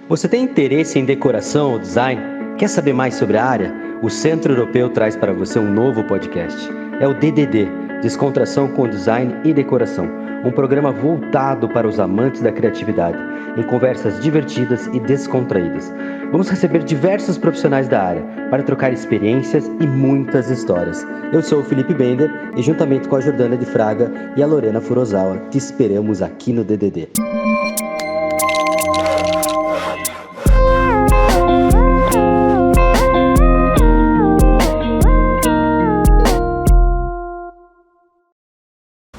Você tem interesse em decoração ou design? Quer saber mais sobre a área? O Centro Europeu traz para você um novo podcast. É o DDD, Descontração com Design e Decoração, um programa voltado para os amantes da criatividade, em conversas divertidas e descontraídas. Vamos receber diversos profissionais da área para trocar experiências e muitas histórias. Eu sou o Felipe Bender e juntamente com a Jordana de Fraga e a Lorena Furosawa, te esperamos aqui no DDD.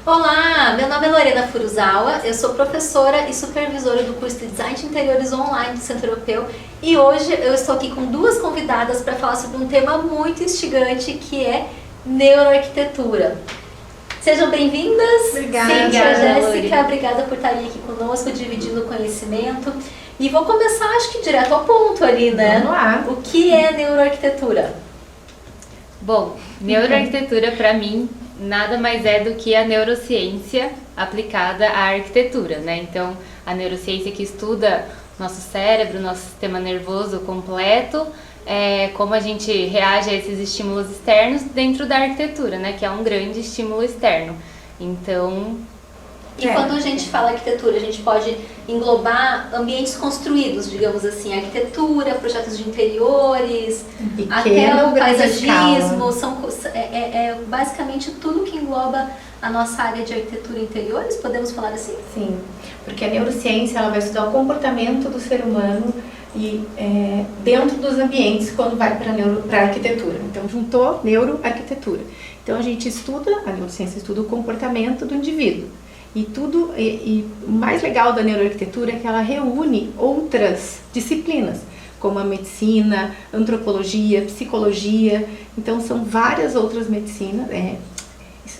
Olá, meu nome é Lorena Furosawa, eu sou professora e supervisora do curso de Design de Interiores Online do Centro Europeu e hoje eu estou aqui com duas convidadas para falar sobre um tema muito instigante que é neuroarquitetura. Sejam bem-vindas! Obrigada, Jéssica, obrigada por estarem aqui conosco, dividindo o conhecimento. E vou começar, acho que direto ao ponto ali, né? Vamos lá. O que é neuroarquitetura? Bom, neuroarquitetura para mim nada mais é do que a neurociência aplicada à arquitetura, né? Então, a neurociência que estuda nosso cérebro, nosso sistema nervoso completo, como a gente reage a esses estímulos externos dentro da arquitetura, né? Que é um grande estímulo externo. Então... E quando a gente fala arquitetura, a gente pode englobar ambientes construídos, digamos assim, arquitetura, projetos de interiores, até o paisagismo, basicamente tudo que engloba a nossa área de arquitetura e interiores, podemos falar assim? Sim, porque a neurociência ela vai estudar o comportamento do ser humano e dentro dos ambientes quando vai para a arquitetura. Então juntou neuroarquitetura. Então a gente estuda, a neurociência estuda o comportamento do indivíduo. E o mais legal da neuroarquitetura é que ela reúne outras disciplinas, como a medicina, antropologia, psicologia. Então são várias outras medicinas,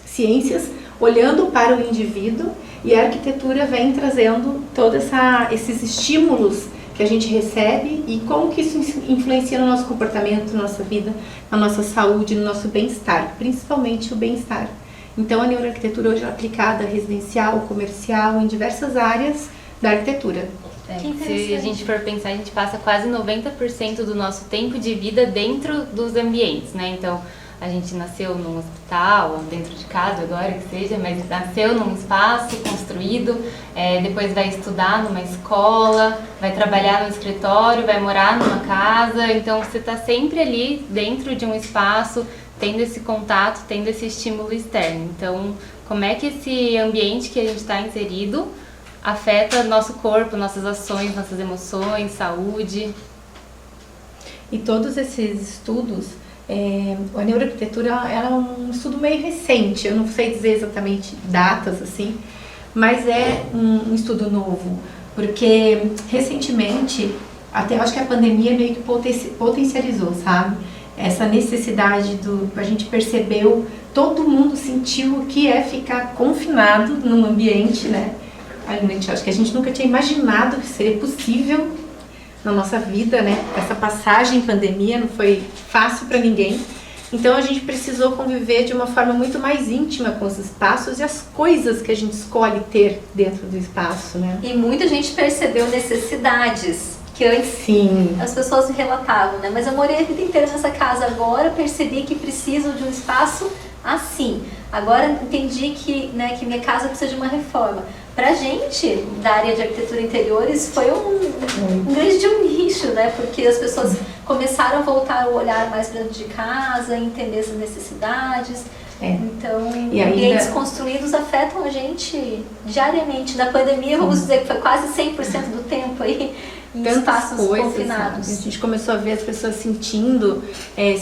ciências, olhando para o indivíduo, e a arquitetura vem trazendo todos esses estímulos que a gente recebe e como que isso influencia no nosso comportamento, na nossa vida, na nossa saúde, no nosso bem-estar, principalmente o bem-estar. Então, a neuroarquitetura hoje é aplicada residencial, comercial, em diversas áreas da arquitetura. Se a gente for pensar, a gente passa quase 90% do nosso tempo de vida dentro dos ambientes, né? Então, a gente nasceu num hospital, dentro de casa agora que seja, mas nasceu num espaço construído, depois vai estudar numa escola, vai trabalhar no escritório, vai morar numa casa. Então, você está sempre ali dentro de um espaço, tendo esse contato, tendo esse estímulo externo. Então, como é que esse ambiente que a gente está inserido afeta nosso corpo, nossas ações, nossas emoções, saúde? E todos esses estudos, a neuroarquitetura ela é um estudo meio recente, eu não sei dizer exatamente datas assim, mas é um estudo novo, porque recentemente, até acho que a pandemia meio que potencializou, sabe? Essa necessidade a gente percebeu, todo mundo sentiu o que é ficar confinado num ambiente, né? Acho que a gente nunca tinha imaginado que seria possível na nossa vida, né? Essa passagem pandemia não foi fácil para ninguém. Então a gente precisou conviver de uma forma muito mais íntima com os espaços e as coisas que a gente escolhe ter dentro do espaço, né? E muita gente percebeu necessidades que antes as pessoas me relatavam, né? Mas eu morei a vida inteira nessa casa, agora percebi que preciso de um espaço assim. Agora entendi que minha casa precisa de uma reforma. Pra gente, da área de arquitetura e interiores, foi um grande nicho, né? Porque as pessoas começaram a voltar o olhar mais para dentro de casa, entender essas necessidades. Então, ambientes construídos afetam a gente diariamente. Na pandemia, vamos dizer que foi quase 100% do tempo aí em espaços confinados. Sabe? A gente começou a ver as pessoas se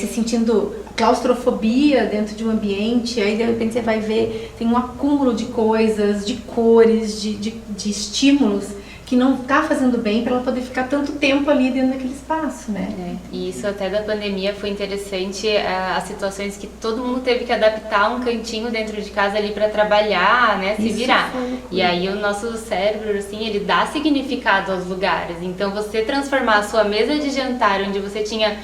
sentindo claustrofobia dentro de um ambiente, aí de repente você vai ver, tem um acúmulo de coisas, de cores, de estímulos que não está fazendo bem para ela poder ficar tanto tempo ali dentro daquele espaço, né? E isso até da pandemia foi interessante, as situações que todo mundo teve que adaptar um cantinho dentro de casa ali para trabalhar, né, se virar. E aí o nosso cérebro, assim, ele dá significado aos lugares. Então você transformar a sua mesa de jantar, onde você tinha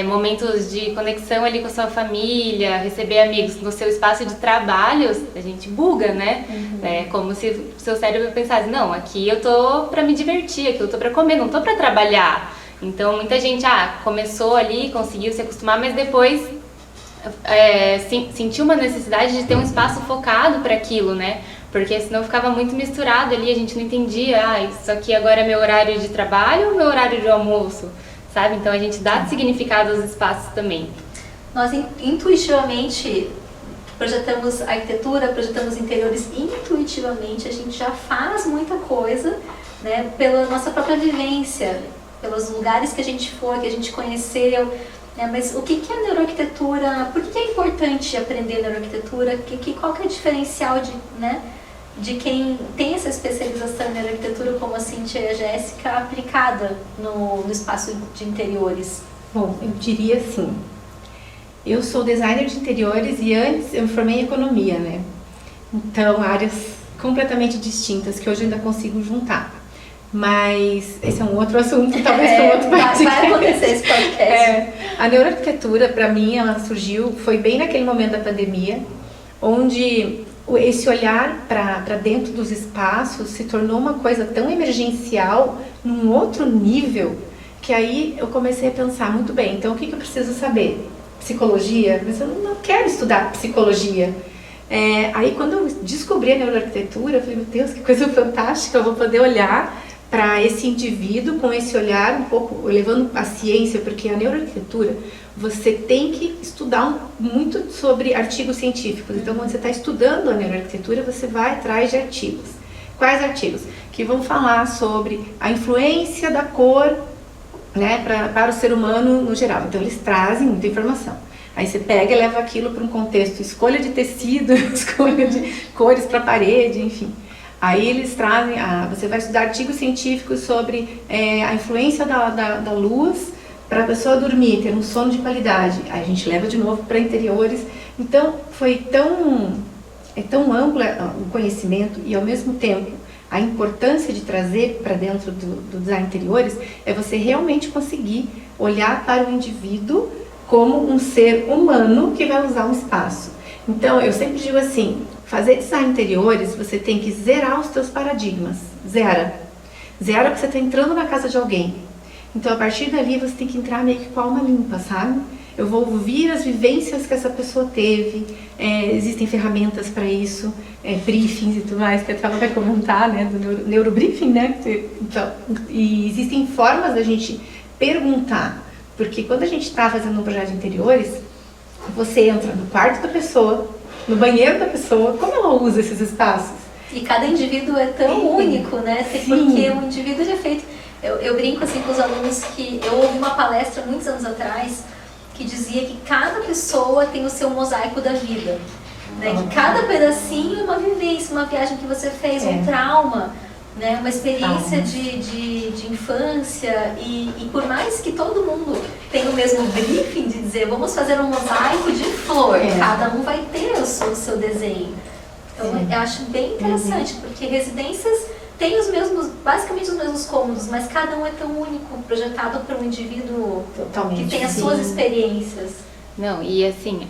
momentos de conexão ali com a sua família, receber amigos no seu espaço de trabalho, a gente buga, né? É como se o seu cérebro pensasse, não, aqui eu tô pra me divertir, aqui eu tô pra comer, não tô pra trabalhar. Então muita gente começou ali, conseguiu se acostumar, mas depois sentiu uma necessidade de ter um espaço focado para aquilo, né? Porque senão ficava muito misturado ali, a gente não entendia, isso aqui agora é meu horário de trabalho ou meu horário de almoço, sabe? Então a gente dá significado aos espaços também. Nós intuitivamente projetamos arquitetura, projetamos interiores, intuitivamente a gente já faz muita coisa, né, pela nossa própria vivência, pelos lugares que a gente for, que a gente conheceu, né, mas o que é neuroarquitetura? Por que é importante aprender neuroarquitetura? Qual que é o diferencial de quem tem essa especialização em neuroarquitetura, como a Cíntia e a Jéssica, aplicada no espaço de interiores? Bom, eu diria assim, eu sou designer de interiores e antes eu me formei em economia, né? Então, áreas completamente distintas que hoje eu ainda consigo juntar. Mas esse é um outro assunto, talvez para um outro podcast. Vai acontecer esse podcast. A neuroarquitetura, para mim, ela surgiu, foi bem naquele momento da pandemia, onde esse olhar para dentro dos espaços se tornou uma coisa tão emergencial, num outro nível, que aí eu comecei a pensar, muito bem, então o que eu preciso saber? Psicologia? Mas eu não quero estudar psicologia. Aí quando eu descobri a neuroarquitetura, eu falei, meu Deus, que coisa fantástica, eu vou poder olhar para esse indivíduo com esse olhar um pouco, levando a ciência, porque a neuroarquitetura, você tem que estudar muito sobre artigos científicos. Então, quando você está estudando a neuroarquitetura, você vai atrás de artigos. Quais artigos? Que vão falar sobre a influência da cor, né, para o ser humano no geral. Então, eles trazem muita informação. Aí você pega e leva aquilo para um contexto, escolha de tecido, escolha de cores para parede, enfim. Aí eles trazem, você vai estudar artigos científicos sobre a influência da luz para a pessoa dormir, ter um sono de qualidade. Aí a gente leva de novo para interiores. Então foi tão amplo o conhecimento e ao mesmo tempo a importância de trazer para dentro do design interiores é você realmente conseguir olhar para o indivíduo como um ser humano que vai usar um espaço. Então eu sempre digo assim, fazer design interiores, você tem que zerar os seus paradigmas. Zera porque você está entrando na casa de alguém. Então, a partir dali, você tem que entrar meio que com a alma limpa, sabe? Eu vou ouvir as vivências que essa pessoa teve. Existem ferramentas para isso, briefings e tudo mais, que a Tela vai comentar, né? Do neurobriefing, né? Então, e existem formas da gente perguntar. Porque quando a gente está fazendo um projeto de interiores, você entra no quarto da pessoa, no banheiro da pessoa, como ela usa esses espaços? E cada indivíduo é tão único, né? Porque o indivíduo já é feito... Eu brinco assim com os alunos que eu ouvi uma palestra muitos anos atrás que dizia que cada pessoa tem o seu mosaico da vida, né? Que cada pedacinho é uma vivência, uma viagem que você fez, um trauma, né? Uma experiência de infância e por mais que todo mundo tenha o mesmo briefing de dizer vamos fazer um mosaico de flor, cada um vai ter o seu desenho. Então eu acho bem interessante, porque residências têm basicamente os mesmos cômodos, mas cada um é tão único, projetado para um indivíduo que tem as suas experiências. Não, e assim,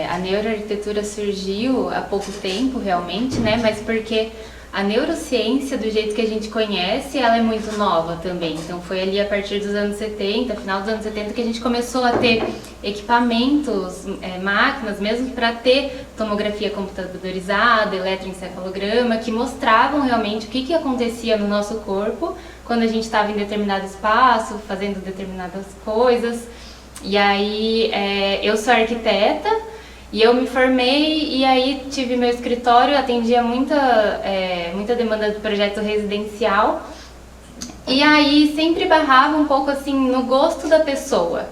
a neuroarquitetura surgiu há pouco tempo realmente, né? Mas porque a neurociência, do jeito que a gente conhece, ela é muito nova também. Então foi ali a partir dos anos 70, final dos anos 70, que a gente começou a ter equipamentos, máquinas mesmo, para ter tomografia computadorizada, eletroencefalograma, que mostravam realmente o que acontecia no nosso corpo quando a gente estava em determinado espaço, fazendo determinadas coisas. E aí, eu sou arquiteta, e eu me formei e aí tive meu escritório, atendia muita demanda do projeto residencial. E aí sempre barrava um pouco assim no gosto da pessoa.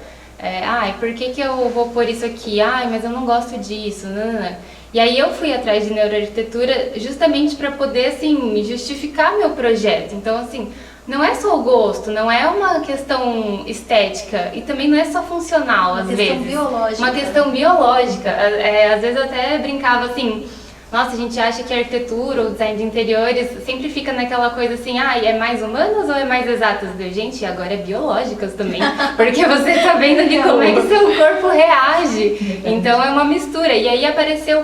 Por que eu vou pôr isso aqui? Mas eu não gosto disso. Não. E aí eu fui atrás de neuroarquitetura justamente para poder assim, justificar meu projeto. Então assim, não é só o gosto, não é uma questão estética e também não é só funcional, às vezes. Biológica. Uma questão biológica. Às vezes eu até brincava assim, nossa, a gente acha que a arquitetura ou design de interiores sempre fica naquela coisa assim, é mais humanas ou é mais exatas? Gente, agora é biológicas também, porque você tá vendo ali como é que seu corpo reage. Então é uma mistura. E aí apareceu,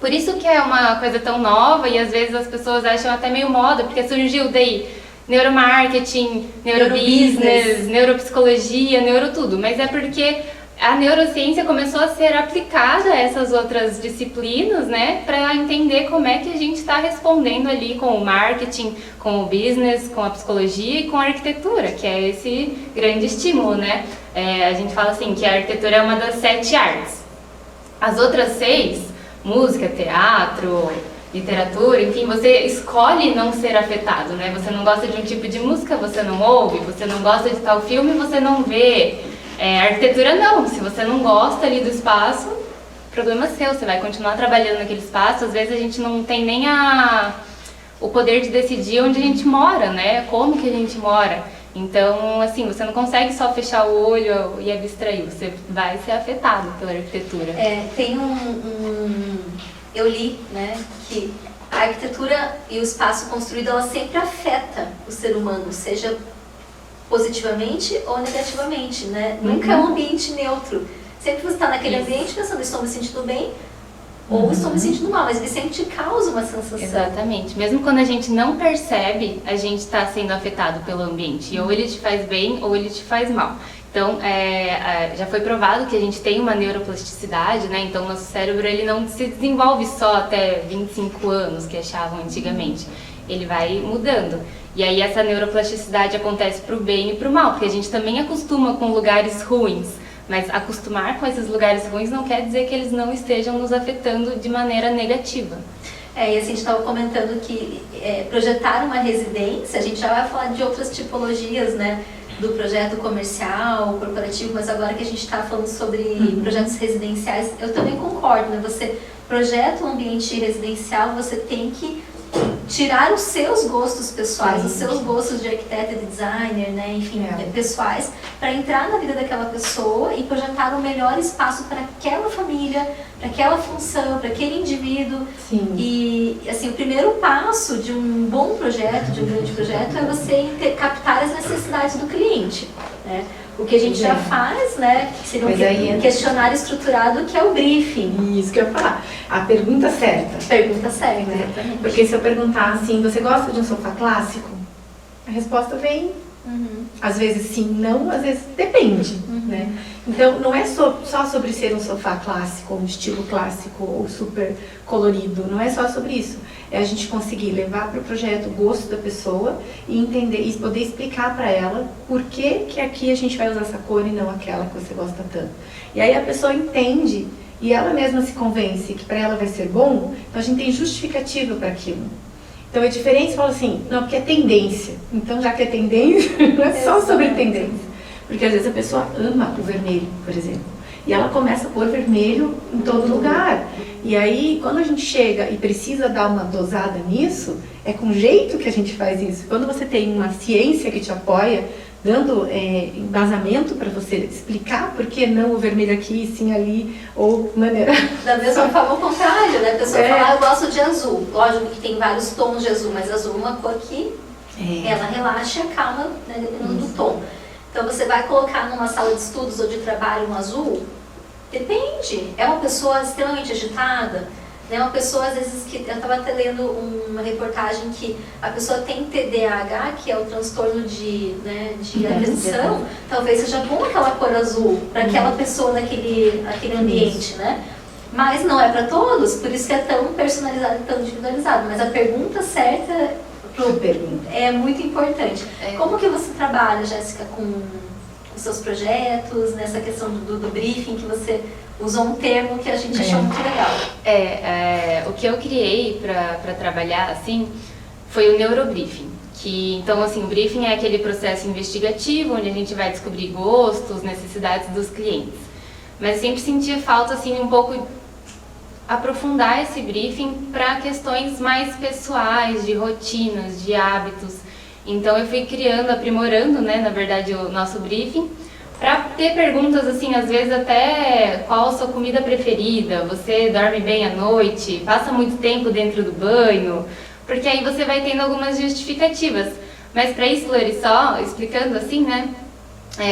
por isso que é uma coisa tão nova e às vezes as pessoas acham até meio moda, porque surgiu daí neuromarketing, neurobusiness, neuropsicologia, neurotudo, mas é porque a neurociência começou a ser aplicada a essas outras disciplinas, né, para entender como é que a gente está respondendo ali com o marketing, com o business, com a psicologia e com a arquitetura, que é esse grande estímulo, né? A gente fala assim que a arquitetura é uma das 7 artes. As outras 6, música, teatro, literatura, enfim, você escolhe não ser afetado, né? Você não gosta de um tipo de música, você não ouve, você não gosta de tal filme, você não vê. A arquitetura não, se você não gosta ali do espaço, problema seu, você vai continuar trabalhando naquele espaço. Às vezes a gente não tem nem o poder de decidir onde a gente mora, né? Como que a gente mora. Então, assim, você não consegue só fechar o olho e abstrair, você vai ser afetado pela arquitetura. Tem eu li, né, que a arquitetura e o espaço construído, ela sempre afeta o ser humano, seja positivamente ou negativamente, né? Nunca é um ambiente neutro. Sempre você está naquele ambiente pensando, estou me sentindo bem ou estou me sentindo mal, mas ele sempre te causa uma sensação. Exatamente. Mesmo quando a gente não percebe, a gente está sendo afetado pelo ambiente. E ou ele te faz bem ou ele te faz mal. Então, já foi provado que a gente tem uma neuroplasticidade, né? Então, nosso cérebro ele não se desenvolve só até 25 anos, que achavam antigamente. Ele vai mudando. E aí essa neuroplasticidade acontece para o bem e para o mal, porque a gente também acostuma com lugares ruins. Mas acostumar com esses lugares ruins não quer dizer que eles não estejam nos afetando de maneira negativa. E assim, a gente estava comentando que projetar uma residência, a gente já vai falar de outras tipologias, né? Do projeto comercial, corporativo, mas agora que a gente está falando sobre projetos residenciais, eu também concordo, né? Você projeta um ambiente residencial, você tem que tirar os seus gostos pessoais, os seus gostos de arquiteto e de designer, né, enfim, pessoais, para entrar na vida daquela pessoa e projetar o melhor espaço para aquela família, para aquela função, para aquele indivíduo. Sim. E assim, o primeiro passo de um bom projeto, de um grande projeto, é você captar as necessidades do cliente, né? O que a gente já faz, né, que seria um questionário estruturado, que é o briefing. Isso que eu ia falar. A pergunta certa. Pergunta certa, exatamente. Porque se eu perguntar assim, você gosta de um sofá clássico? A resposta vem, às vezes sim, não, às vezes depende, né? Então, não é só sobre ser um sofá clássico, um estilo clássico ou super colorido, não é só sobre isso. É a gente conseguir levar para o projeto o gosto da pessoa e entender e poder explicar para ela por que aqui a gente vai usar essa cor e não aquela que você gosta tanto. E aí a pessoa entende e ela mesma se convence que para ela vai ser bom, então a gente tem justificativa para aquilo. Então é diferente se fala assim, não, porque é tendência. Então já que é tendência, não é só sobre tendência. Porque às vezes a pessoa ama o vermelho, por exemplo. E ela começa a pôr vermelho em todo lugar. E aí, quando a gente chega e precisa dar uma dosada nisso, é com jeito que a gente faz isso. Quando você tem uma ciência que te apoia, dando embasamento para você explicar por que não o vermelho aqui, sim ali, ou maneira... Da mesma forma, o contrário, né? A pessoa fala, eu gosto de azul. Lógico que tem vários tons de azul, mas azul é uma cor que ela relaxa e acalma, né, dependendo do tom. Então você vai colocar numa sala de estudos ou de trabalho um azul? Depende. É uma pessoa extremamente agitada, né? Uma pessoa às vezes que... Eu estava até lendo uma reportagem que a pessoa tem TDAH, que é o transtorno de atenção, talvez seja bom aquela cor azul para aquela pessoa naquele ambiente, né? Mas não é para todos, por isso que é tão personalizado e tão individualizado. Mas a pergunta certa é muito importante. Como que você trabalha, Jéssica, com os seus projetos, nessa questão do briefing, que você usou um termo que a gente achou muito legal? O que eu criei para trabalhar assim foi o neurobriefing. Então, assim, o briefing é aquele processo investigativo onde a gente vai descobrir gostos, necessidades dos clientes. Mas sempre sentia falta, assim, um pouco aprofundar esse briefing para questões mais pessoais, de rotinas, de hábitos. Então eu fui criando, aprimorando, né, na verdade, o nosso briefing, para ter perguntas assim, às vezes até qual a sua comida preferida, você dorme bem à noite, passa muito tempo dentro do banho, porque aí você vai tendo algumas justificativas. Mas para isso, Lori, só explicando assim, né?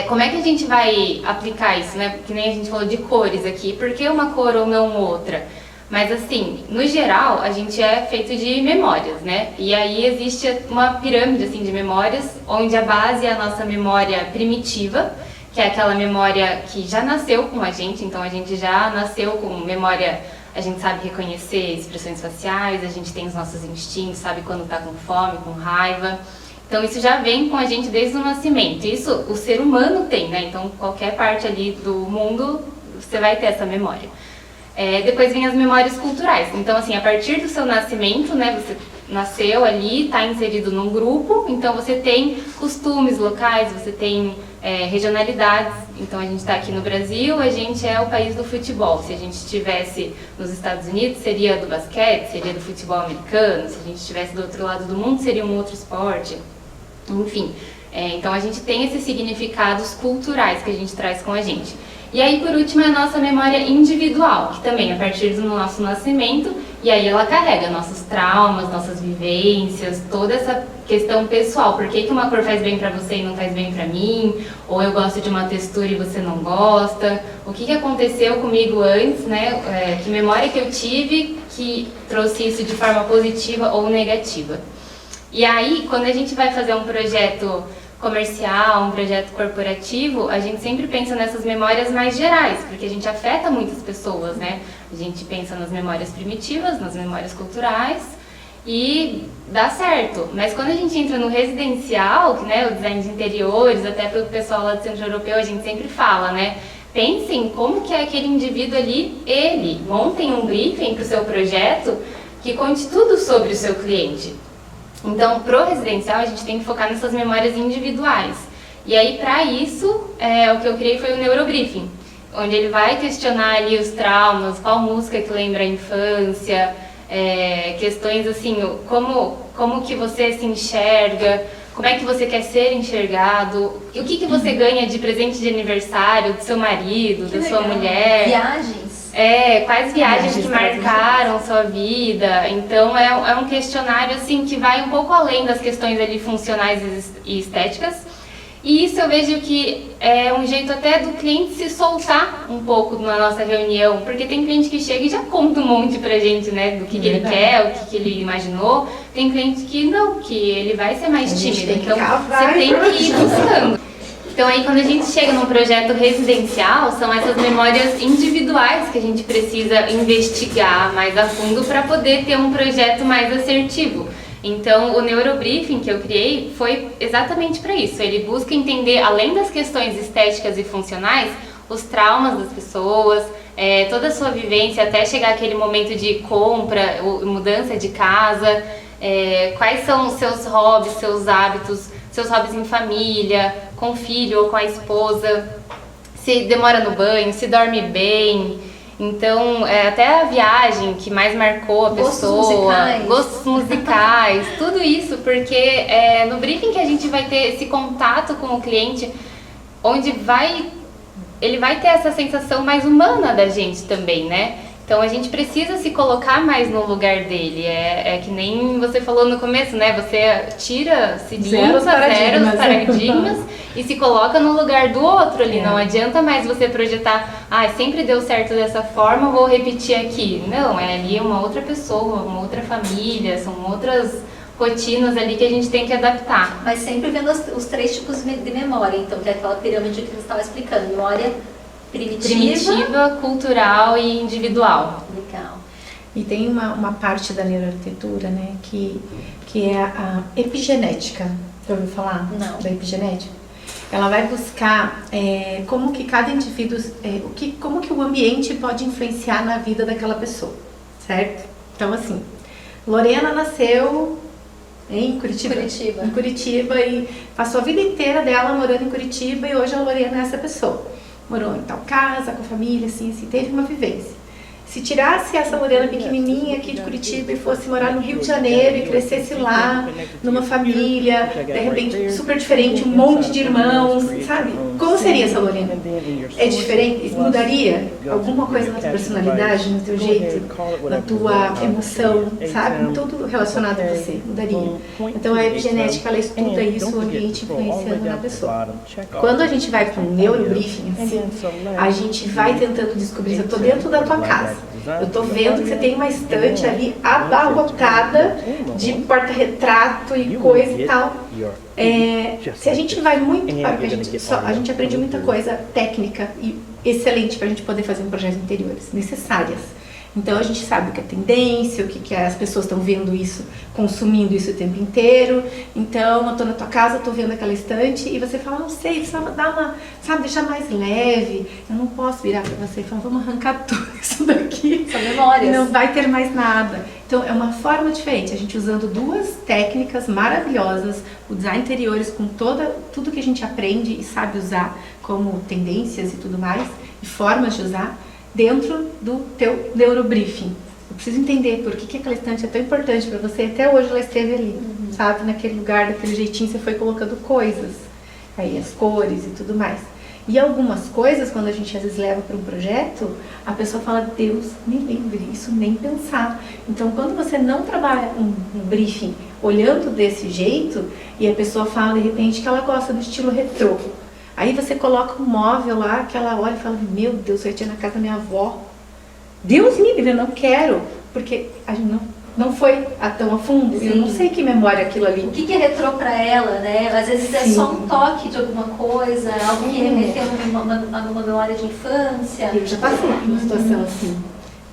Como é que a gente vai aplicar isso, né? Que nem a gente falou de cores aqui, por que uma cor ou não outra? Mas assim, no geral, a gente é feito de memórias, né? E aí existe uma pirâmide assim, de memórias, onde a base é a nossa memória primitiva, que é aquela memória que já nasceu com a gente, então a gente já nasceu com memória, a gente sabe reconhecer expressões faciais, a gente tem os nossos instintos, sabe quando tá com fome, com raiva. Então isso já vem com a gente desde o nascimento. Isso o ser humano tem, né? Então qualquer parte ali do mundo você vai ter essa memória. Depois vem as memórias culturais. Então assim, a partir do seu nascimento, né? Você nasceu ali, está inserido num grupo, então você tem costumes locais, você tem regionalidades. Então a gente está aqui no Brasil, a gente é o país do futebol. Se a gente estivesse nos Estados Unidos, seria do basquete, seria do futebol americano. Se a gente estivesse do outro lado do mundo, seria um outro esporte. Enfim, então a gente tem esses significados culturais que a gente traz com a gente. E aí, por último, é a nossa memória individual, que também, a partir do nosso nascimento, e aí ela carrega nossos traumas, nossas vivências, toda essa questão pessoal. Por que uma cor faz bem pra você e não faz bem pra mim? Ou eu gosto de uma textura e você não gosta? O que aconteceu comigo antes, né? Que memória que eu tive que trouxe isso de forma positiva ou negativa? E aí, quando a gente vai fazer um projeto comercial, um projeto corporativo, a gente sempre pensa nessas memórias mais gerais, porque a gente afeta muitas pessoas, né? A gente pensa nas memórias primitivas, nas memórias culturais e dá certo. Mas quando a gente entra no residencial, né, o design de interiores, até para o pessoal lá do Centro Europeu, a gente sempre fala, né? Pensem como que é aquele indivíduo ali, montem um briefing para o seu projeto que conte tudo sobre o seu cliente. Então, pro residencial, a gente tem que focar nessas memórias individuais. E aí, para isso, o que eu criei foi o Neurobriefing, onde ele vai questionar ali os traumas, qual música que lembra a infância, questões assim, como que você se enxerga, como é que você quer ser enxergado, o que você ganha de presente de aniversário do seu marido, da sua mulher. Viagens. Quais viagens que marcaram sua vida. Então é um questionário assim que vai um pouco além das questões ali funcionais e estéticas. E isso eu vejo que é um jeito até do cliente se soltar um pouco na nossa reunião, porque tem cliente que chega e já conta um monte pra gente, né, do que ele quer, o que ele imaginou. Tem cliente que não, que ele vai ser mais tímido, então você tem que ir buscando. Então aí quando a gente chega num projeto residencial, são essas memórias individuais que a gente precisa investigar mais a fundo para poder ter um projeto mais assertivo. Então o Neurobriefing que eu criei foi exatamente para isso. Ele busca entender, além das questões estéticas e funcionais, os traumas das pessoas, toda a sua vivência até chegar aquele momento de compra, mudança de casa, quais são os seus hobbies, seus hábitos, seus hobbies em família, com o filho ou com a esposa, se demora no banho, se dorme bem. Então, até a viagem que mais marcou a pessoa, gostos musicais, tudo isso, porque no briefing que a gente vai ter esse contato com o cliente, onde ele vai ter essa sensação mais humana da gente também, né? Então a gente precisa se colocar mais no lugar dele. Que nem você falou no começo, né? Você zera os paradigmas e se coloca no lugar do outro ali. Não adianta mais você projetar, sempre deu certo dessa forma, vou repetir aqui. Não, ali uma outra pessoa, uma outra família, são outras rotinas ali que a gente tem que adaptar. Mas sempre vendo os 3 tipos de memória, então, que é aquela pirâmide que você estava explicando. Memória primitiva, cultural e individual. Legal. E tem uma parte da neuroarquitetura, né, que é a epigenética. Já ouviu falar? Não. Da epigenética? Ela vai buscar como que cada indivíduo, como que o ambiente pode influenciar na vida daquela pessoa, certo? Então, assim, Lorena nasceu em Curitiba. Em Curitiba e passou a vida inteira dela morando em Curitiba e hoje a Lorena é essa pessoa. Morou em tal casa, com a família, assim, teve uma vivência. Se tirasse essa Lorena pequenininha aqui de Curitiba e fosse morar no Rio de Janeiro e crescesse lá, numa família, de repente super diferente, um monte de irmãos, sabe? Como seria essa Lorena? É diferente? Mudaria alguma coisa na tua personalidade, no teu jeito, na tua emoção, sabe? Tudo relacionado a você, mudaria. Então a epigenética, ela estuda isso, o ambiente influenciando na pessoa. Quando a gente vai para um neurobriefing, assim, a gente vai tentando descobrir, eu estou dentro da tua casa. Eu estou vendo que você tem uma estante ali abarrotada de porta-retrato e coisa e tal. Se a gente vai muito para a gente aprende muita coisa técnica e excelente para a gente poder fazer um projeto de interiores, necessárias. Então a gente sabe o que é tendência, o que as pessoas estão vendo isso, consumindo isso o tempo inteiro. Então eu estou na tua casa, estou vendo aquela estante e você fala, não sei, precisa dar uma, sabe, deixar mais leve. Eu não posso virar para você e falar, vamos arrancar tudo isso daqui. São memórias. E não vai ter mais nada. Então é uma forma diferente, a gente usando duas técnicas maravilhosas, o design interiores com tudo que a gente aprende e sabe usar como tendências e tudo mais, e formas de usar, dentro do teu neurobriefing. Eu preciso entender por que aquela estante é tão importante para você. Até hoje ela esteve ali, sabe? Naquele lugar, daquele jeitinho, você foi colocando coisas. Aí as cores e tudo mais. E algumas coisas, quando a gente às vezes leva para um projeto, a pessoa fala, Deus me livre, isso nem pensar. Então, quando você não trabalha um briefing olhando desse jeito, e a pessoa fala, de repente, que ela gosta do estilo retrô. Aí você coloca um móvel lá, que ela olha e fala, meu Deus, eu ia na casa da minha avó. Deus me livre, eu não quero. Porque a gente não foi tão a fundo. Sim. Eu não sei que memória é aquilo ali. O que é retrô pra ela, né? Às vezes é só um toque de alguma coisa, algo que remeteu a uma memória de infância. Eu já passei por uma situação assim,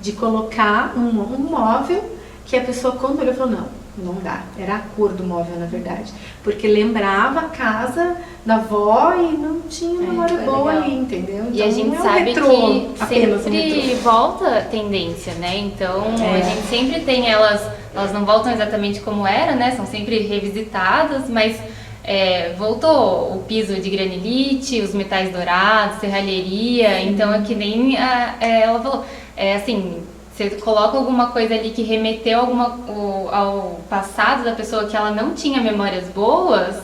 de colocar um móvel que a pessoa, quando olhou, falou, não dá. Era a cor do móvel, na verdade. Porque lembrava a casa da avó e não tinha memória boa ali, entendeu? Então, e a gente sabe que sempre volta a tendência, né? Então, a gente sempre tem elas não voltam exatamente como era, né? São sempre revisitadas, mas voltou o piso de granilite, os metais dourados, serralheria. Então, é que nem ela falou, assim... Você coloca alguma coisa ali que remeteu ao passado da pessoa que ela não tinha memórias boas,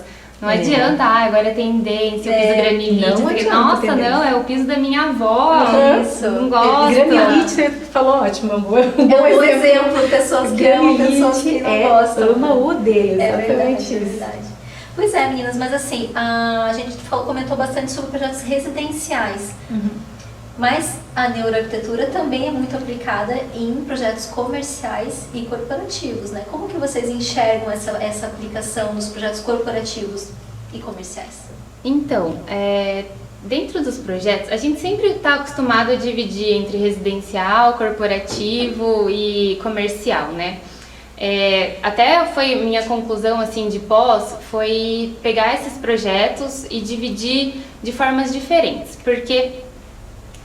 não adianta, agora é tendência, o piso granilite. Nossa, não, é o piso da minha avó, isso. Não gosto. Granilite, você falou, ótimo, amor. É um bom exemplo, pessoas que amam, pessoas que não gostam. Ama ou odeia, exatamente isso. É verdade. Pois é, meninas, mas assim, a gente comentou bastante sobre projetos residenciais. Mas a neuroarquitetura também é muito aplicada em projetos comerciais e corporativos, né? Como que vocês enxergam essa aplicação nos projetos corporativos e comerciais? Então, dentro dos projetos, a gente sempre está acostumado a dividir entre residencial, corporativo e comercial, né? Até foi minha conclusão assim de pós, foi pegar esses projetos e dividir de formas diferentes, porque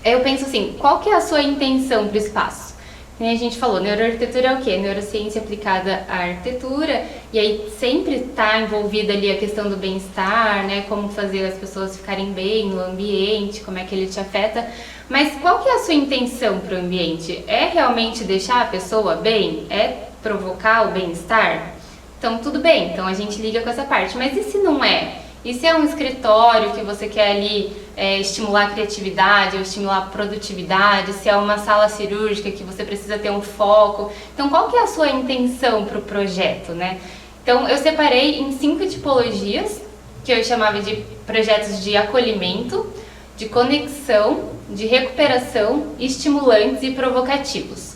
eu penso assim, qual que é a sua intenção para o espaço? Como a gente falou, neuroarquitetura é o quê? Neurociência aplicada à arquitetura, e aí sempre está envolvida ali a questão do bem-estar, né? Como fazer as pessoas ficarem bem no ambiente, como é que ele te afeta. Mas qual que é a sua intenção para o ambiente? É realmente deixar a pessoa bem? É provocar o bem-estar? Então tudo bem, então a gente liga com essa parte, mas e se não é? E se é um escritório que você quer ali estimular a criatividade ou estimular a produtividade, se é uma sala cirúrgica que você precisa ter um foco. Então, qual que é a sua intenção para o projeto, né? Então, eu separei em 5 tipologias, que eu chamava de projetos de acolhimento, de conexão, de recuperação, estimulantes e provocativos.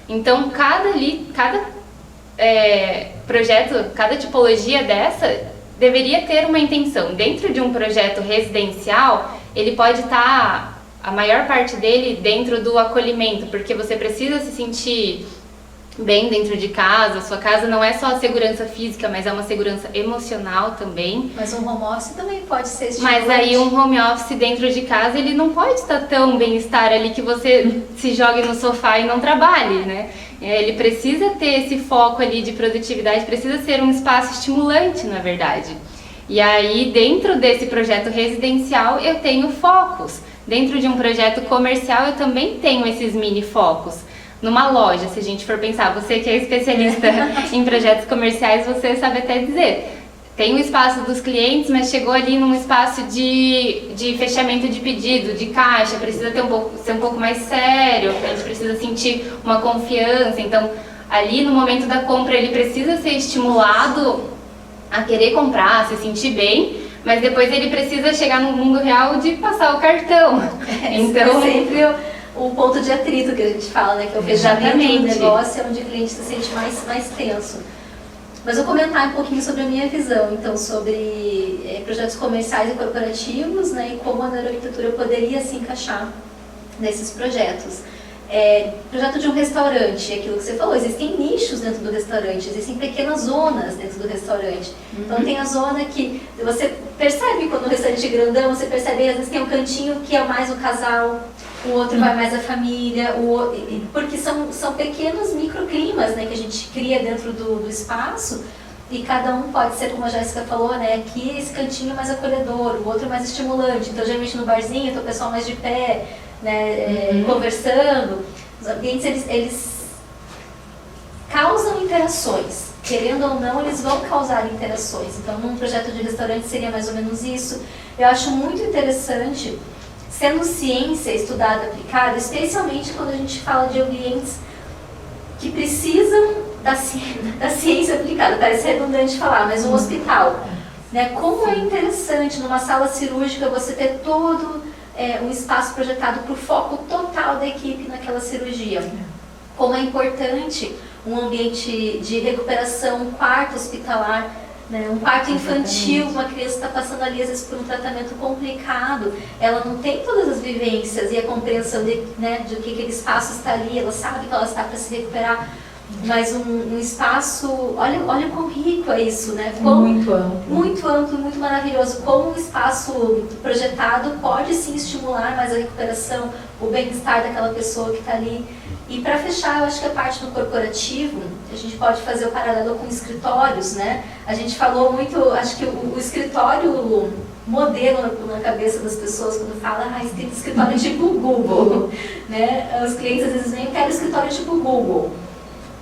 Então, cada projeto, cada tipologia dessa deveria ter uma intenção. Dentro de um projeto residencial, ele pode estar, a maior parte dele, dentro do acolhimento, porque você precisa se sentir bem dentro de casa. Sua casa não é só a segurança física, mas é uma segurança emocional também. Mas um home office também pode ser estimulante. Mas aí um home office dentro de casa, ele não pode estar tão bem-estar ali que você se jogue no sofá e não trabalhe, né? Ele precisa ter esse foco ali de produtividade, precisa ser um espaço estimulante, na verdade. E aí, dentro desse projeto residencial, eu tenho focos. Dentro de um projeto comercial, eu também tenho esses mini focos. numa loja, se a gente for pensar, você que é especialista em projetos comerciais, você sabe até dizer. Tem o espaço dos clientes, mas chegou ali num espaço de fechamento de pedido, de caixa, precisa ser um pouco mais sério, a gente precisa sentir uma confiança. Então, ali no momento da compra, ele precisa ser estimulado a querer comprar, se sentir bem, mas depois ele precisa chegar no mundo real de passar o cartão. Então, sempre o ponto de atrito que a gente fala, né? Que é o fechamento do negócio, é onde o cliente se sente mais tenso. Mas vou comentar um pouquinho sobre a minha visão, então, sobre projetos comerciais e corporativos, né, e como a neuroarquitetura poderia se encaixar nesses projetos. Projeto de um restaurante, aquilo que você falou, existem nichos dentro do restaurante, existem pequenas zonas dentro do restaurante. Então tem a zona que você percebe quando o restaurante é grandão, você percebe, às vezes tem um cantinho que é mais o casal, o outro vai mais a família, porque são pequenos microclimas, né, que a gente cria dentro do espaço, e cada um pode ser, como a Jéssica falou, né, aqui esse cantinho é mais acolhedor, o outro é mais estimulante. Então geralmente no barzinho tem o pessoal mais de pé, né, conversando. Os ambientes eles causam interações, querendo ou não, eles vão causar interações. Então num projeto de restaurante seria mais ou menos isso. Eu acho muito interessante, sendo ciência estudada, aplicada, especialmente quando a gente fala de ambientes que precisam da ciência aplicada, parece redundante falar, mas um hospital, né? Como é interessante numa sala cirúrgica você ter todo um espaço projetado para o foco total da equipe naquela cirurgia. Como é importante um ambiente de recuperação, um quarto hospitalar, né? Um quarto infantil, uma criança está passando ali às vezes por um tratamento complicado, ela não tem todas as vivências e a compreensão de que aquele espaço está ali, ela sabe que ela está para se recuperar, mas um espaço, olha quão rico é isso, né? Muito amplo. Muito amplo, muito maravilhoso. Como um espaço projetado pode sim estimular mais a recuperação, o bem-estar daquela pessoa que está ali. E para fechar, eu acho que a parte do corporativo, a gente pode fazer o paralelo com escritórios, né? A gente falou muito, acho que o escritório modelo na cabeça das pessoas quando fala, tem escritório tipo Google, né? Os clientes às vezes nem querem escritório tipo Google.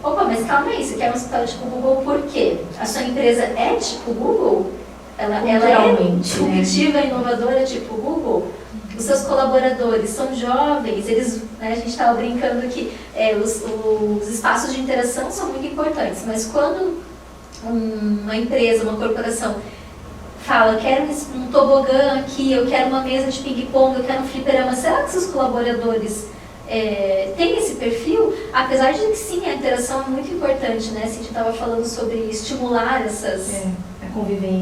Opa, mas calma aí, você quer um escritório tipo Google por quê? A sua empresa é tipo Google? Ela é disruptiva, inovadora tipo Google? Os seus colaboradores são jovens, a gente estava brincando que os espaços de interação são muito importantes, mas quando uma empresa, uma corporação fala, quero um tobogã aqui, eu quero uma mesa de ping-pong, eu quero um fliperama, será que seus colaboradores têm esse perfil? Apesar de que sim, a interação é muito importante, né? A gente estava falando sobre estimular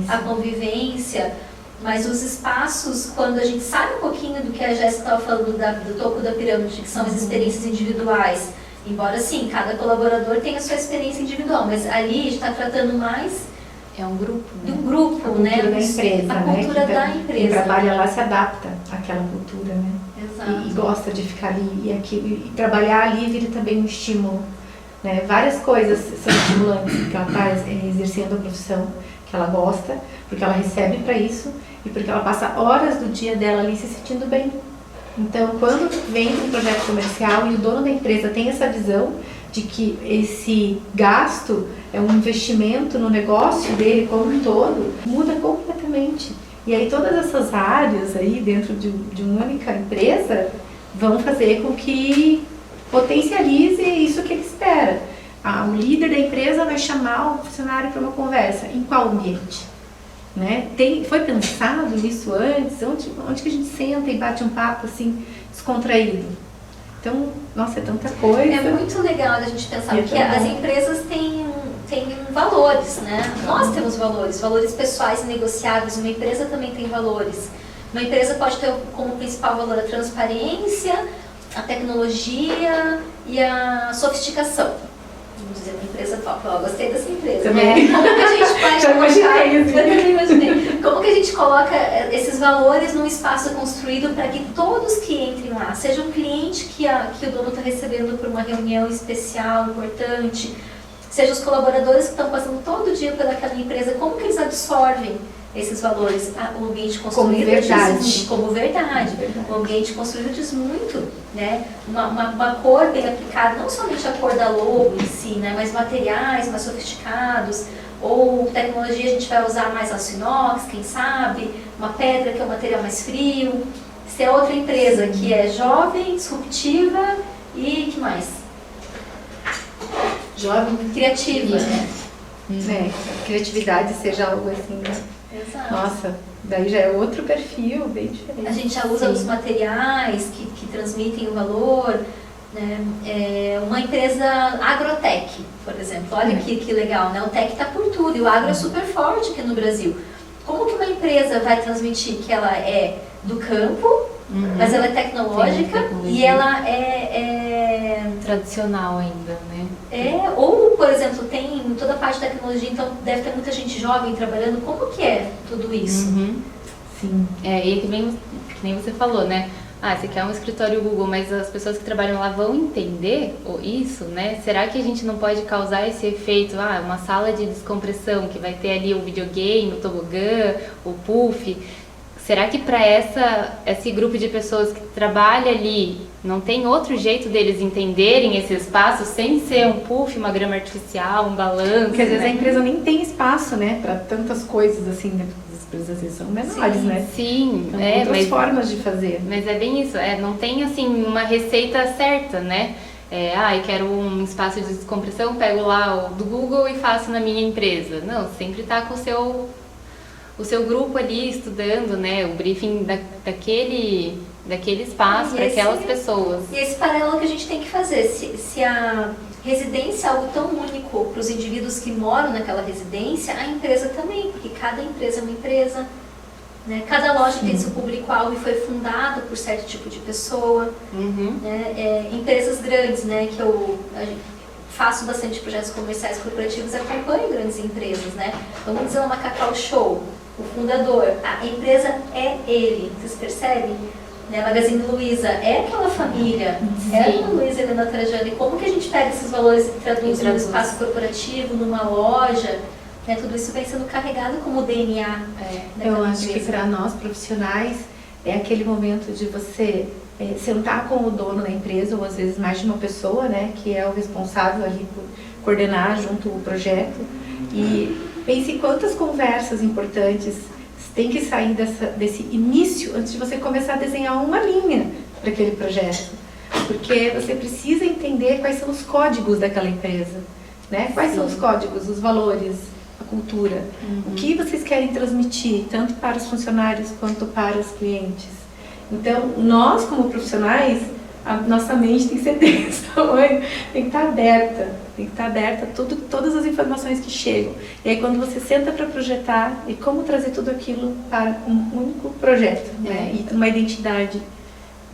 a convivência. Mas os espaços, quando a gente sabe um pouquinho do que a Jéssica estava falando do topo da pirâmide, que são as experiências individuais, embora sim, cada colaborador tenha a sua experiência individual, mas ali a gente está tratando mais um grupo, né? Do grupo, né? A cultura da empresa, a cultura da empresa. Quem trabalha lá se adapta àquela cultura, né? Exato. E gosta de ficar ali, e trabalhar ali vira também um estímulo, né? Várias coisas são estimulantes, porque ela está exercendo a profissão que ela gosta, porque ela recebe para isso e porque ela passa horas do dia dela ali se sentindo bem. Então, quando vem um projeto comercial e o dono da empresa tem essa visão de que esse gasto é um investimento no negócio dele como um todo, muda completamente. E aí todas essas áreas aí dentro de uma única empresa vão fazer com que potencialize isso que ele espera. O líder da empresa vai chamar o funcionário para uma conversa. Em qual ambiente? Né? Foi pensado isso antes? Onde que a gente senta e bate um papo assim, descontraído? Então, nossa, é tanta coisa. É muito legal a gente pensar, porque as empresas têm valores, né? Nós temos valores pessoais inegociáveis, uma empresa também tem valores. Uma empresa pode ter como principal valor a transparência, a tecnologia e a sofisticação. Vamos dizer, uma empresa top. Gostei dessa empresa. Também. Como que a gente pode colocar? Eu também imaginei. Como que a gente coloca esses valores num espaço construído para que todos que entrem lá, seja um cliente que o dono está recebendo por uma reunião especial, importante, seja os colaboradores que estão passando todo dia pelaquela empresa, como que eles absorvem esses valores. O ambiente construído como verdade. O ambiente construído diz muito, né? Uma cor bem aplicada, não somente a cor da logo em si, né? Mas materiais mais sofisticados, ou tecnologia a gente vai usar mais aço inox, quem sabe, uma pedra que é um material mais frio. Se é outra empresa que é jovem, disruptiva e que mais? Jovem, criativa, né? Criatividade seja algo assim, né? Exato. Nossa, daí já é outro perfil, bem diferente. A gente já usa os materiais que transmitem o valor, né? Uma empresa agrotech, por exemplo, olha que legal, né? O tech está por tudo e o agro é super forte aqui no Brasil. Como que uma empresa vai transmitir que ela é do campo, mas ela é tecnológica e ela é tradicional ainda, né? Ou, por exemplo, tem toda a parte de tecnologia, então deve ter muita gente jovem trabalhando. Como que é tudo isso? Sim. E que nem você falou, né? Você quer um escritório Google, mas as pessoas que trabalham lá vão entender isso, né? Será que a gente não pode causar esse efeito, uma sala de descompressão que vai ter ali o videogame, o tobogã, o puff? Será que para esse grupo de pessoas que trabalha ali, não tem outro jeito deles entenderem esse espaço sem ser um puff, uma grama artificial, um balanço? Porque às vezes a empresa nem tem espaço, né, para tantas coisas assim, né? As empresas às vezes são menores, né? Sim, então, outras formas de fazer. Mas é bem isso, não tem assim uma receita certa, né? Eu quero um espaço de descompressão, pego lá o do Google e faço na minha empresa. Não, sempre está com o seu grupo ali estudando, né, o briefing daquele espaço para aquelas pessoas. E esse paralelo que a gente tem que fazer, se a residência é algo tão único para os indivíduos que moram naquela residência, a empresa também, porque cada empresa é uma empresa, né? Cada loja tem seu público-alvo e foi fundado por certo tipo de pessoa. Né? Empresas grandes, né, que eu faço bastante projetos comerciais corporativos, acompanho grandes empresas, né? Vamos dizer uma Cacau Show, o fundador, a empresa é ele, vocês percebem? Né? Magazine Luiza é aquela família, é a Luiza Helena Trajano, e como que a gente pega esses valores e traduz no espaço corporativo, numa loja, né? Tudo isso vem sendo carregado como DNA. Eu acho que para nós profissionais é aquele momento de você sentar com o dono da empresa, ou às vezes mais de uma pessoa, né, que é o responsável ali por coordenar junto o projeto, e pense quantas conversas importantes tem que sair desse início antes de você começar a desenhar uma linha para aquele projeto, porque você precisa entender quais são os códigos daquela empresa, né? Quais são os códigos, os valores, a cultura, o que vocês querem transmitir tanto para os funcionários quanto para os clientes. Então, nós como profissionais, a nossa mente tem que ser desse tamanho, tem que estar aberta a todas as informações que chegam. E aí quando você senta para projetar, e como trazer tudo aquilo para um único projeto, né? E uma identidade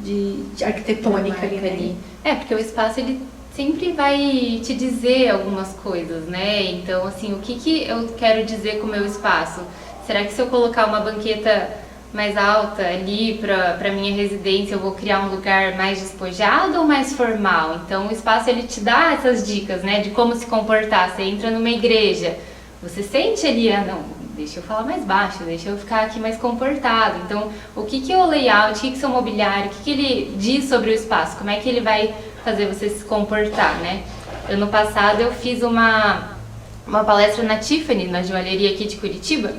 de arquitetônica ali. Porque o espaço ele sempre vai te dizer algumas coisas, né? Então, assim, o que eu quero dizer com o meu espaço? Será que se eu colocar uma banqueta mais alta ali para minha residência, eu vou criar um lugar mais despojado ou mais formal? Então o espaço ele te dá essas dicas, né, de como se comportar. Você entra numa igreja, você sente ali, não, deixa eu falar mais baixo, deixa eu ficar aqui mais comportado. Então o que é o layout, o que é o mobiliário, o que ele diz sobre o espaço, como é que ele vai fazer você se comportar, né? Ano passado eu fiz uma palestra na Tiffany, na joalheria aqui de Curitiba,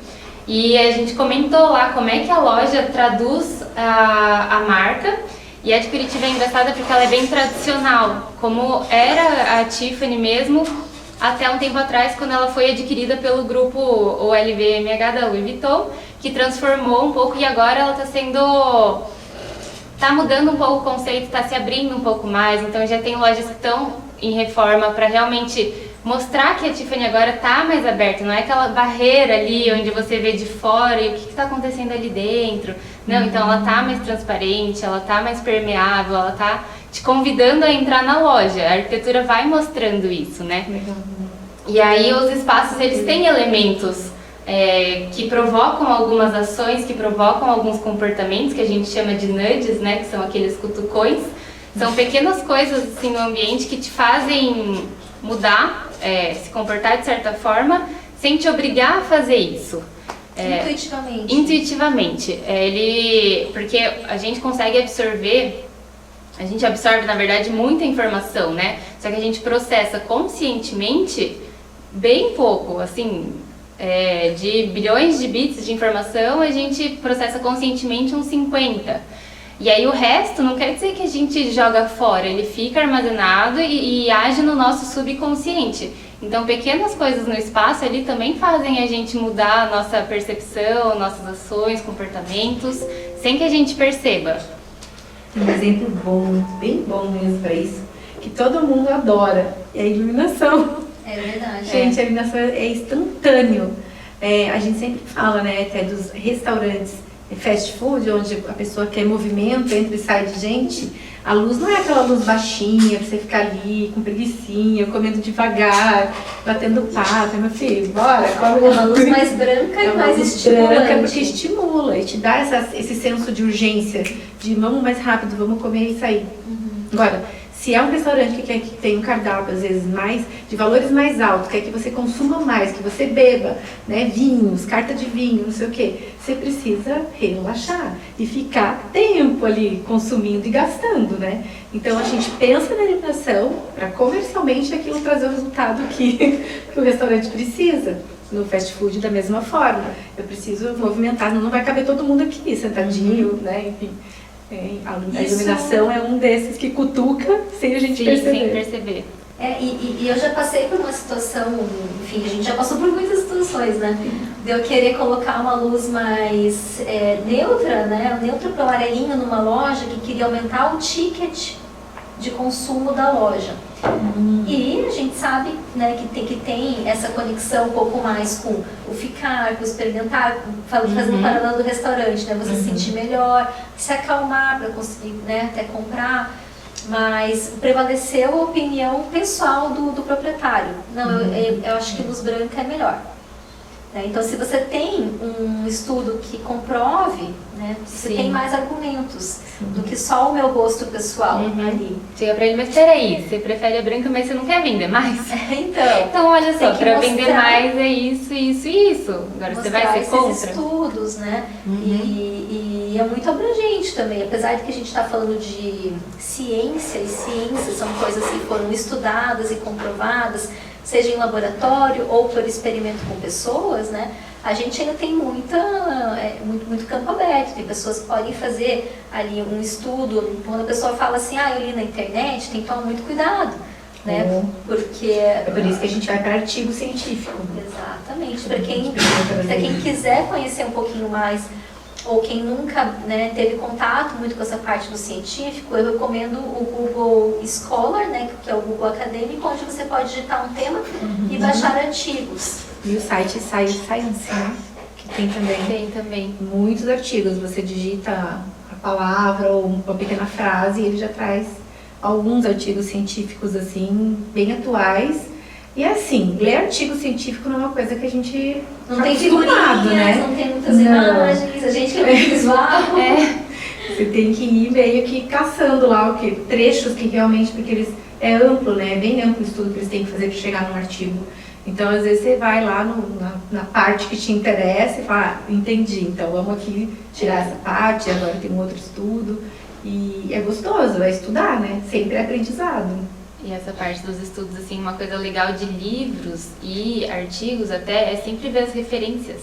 e a gente comentou lá como é que a loja traduz a marca. E a de Curitiba é engraçada porque ela é bem tradicional, como era a Tiffany mesmo até um tempo atrás, quando ela foi adquirida pelo grupo LVMH da Louis Vuitton, que transformou um pouco, e agora ela está mudando um pouco o conceito, está se abrindo um pouco mais. Então já tem lojas que estão em reforma para realmente mostrar que a Tiffany agora está mais aberta, não é aquela barreira ali onde você vê de fora e o que está acontecendo ali dentro. Não, então ela está mais transparente, ela está mais permeável, ela está te convidando a entrar na loja. A arquitetura vai mostrando isso, né? Legal. E aí os espaços, eles têm elementos que provocam algumas ações, que provocam alguns comportamentos que a gente chama de nudges, né? Que são aqueles cutucões. São pequenas coisas assim no ambiente que te fazem mudar, se comportar de certa forma, sem te obrigar a fazer isso. Intuitivamente. Porque a gente consegue absorver, a gente absorve, na verdade, muita informação, né? Só que a gente processa conscientemente bem pouco, assim, de bilhões de bits de informação, a gente processa conscientemente uns 50. E aí o resto não quer dizer que a gente joga fora, ele fica armazenado e age no nosso subconsciente. Então pequenas coisas no espaço ali também fazem a gente mudar a nossa percepção, nossas ações, comportamentos, sem que a gente perceba. Um exemplo bom, bem bom mesmo para isso, que todo mundo adora, é a iluminação. É verdade. Gente, a iluminação é instantâneo. A gente sempre fala, né, até dos restaurantes fast food, onde a pessoa quer movimento, entra e sai de gente. A luz não é aquela luz baixinha pra você ficar ali com preguicinha, comendo devagar, batendo papo. Meu filho, bora, come uma luz mais branca e mais estimulante. Branca porque estimula e te dá esse senso de urgência, de vamos mais rápido, vamos comer e sair. Agora, se é um restaurante que quer que tenha um cardápio, às vezes, de valores mais altos, quer que você consuma mais, que você beba, né, vinhos, carta de vinho, não sei o quê, você precisa relaxar e ficar tempo ali consumindo e gastando, né? Então, a gente pensa na alimentação para comercialmente aquilo trazer o resultado que o restaurante precisa. No fast food, da mesma forma. Eu preciso movimentar, não vai caber todo mundo aqui, sentadinho, né, enfim. A iluminação é um desses que cutuca sem a gente perceber. Sem perceber. E eu já passei por uma situação, enfim, a gente já passou por muitas situações, né? De eu querer colocar uma luz mais neutra, né? Neutra para o amarelinho numa loja que queria aumentar o ticket de consumo da loja. E a gente sabe, né, que tem essa conexão um pouco mais com o ficar, com o experimentar, fazendo paralelo do restaurante, né? Você se sentir melhor, se acalmar para conseguir, né, até comprar. Mas prevaleceu a opinião pessoal do proprietário. Não, eu acho que luz branca é melhor. Então, se você tem um estudo que comprove, né, você tem mais argumentos do que só o meu gosto pessoal ali. Chega pra ele, mas peraí, você prefere a branca, mas você não quer vender mais? Então olha só, pra vender mais é isso, isso e isso. Agora você vai ser contra? Esses estudos, né? E é muito abrangente também. Apesar de que a gente está falando de ciência, e ciência são coisas que foram estudadas e comprovadas, seja em laboratório ou por experimento com pessoas, né? A gente ainda tem muito campo aberto. Tem pessoas que podem fazer ali um estudo. Quando a pessoa fala assim, eu li na internet, tem que tomar muito cuidado, né? Porque é por isso que a gente vai para artigo científico. Exatamente. Para quem quiser conhecer um pouquinho mais, ou quem nunca, né, teve contato muito com essa parte do científico, eu recomendo o Google Scholar, né, que é o Google Acadêmico, onde você pode digitar um tema e baixar artigos. E o site Science, né, que tem também muitos artigos. Você digita a palavra ou uma pequena frase e ele já traz alguns artigos científicos assim, bem atuais. E assim, ler artigo científico não é uma coisa que a gente não tem figurinhas, né? Não tem muitas imagens, a gente que é visual. Você tem que ir meio que caçando lá trechos que realmente, porque é amplo, né? É bem amplo o estudo que eles têm que fazer para chegar num artigo. Então, às vezes, você vai lá na parte que te interessa e fala, entendi, então vamos aqui tirar essa parte, agora tem um outro estudo. E é gostoso, é estudar, né? Sempre é aprendizado. E essa parte dos estudos, assim, uma coisa legal de livros e artigos até é sempre ver as referências.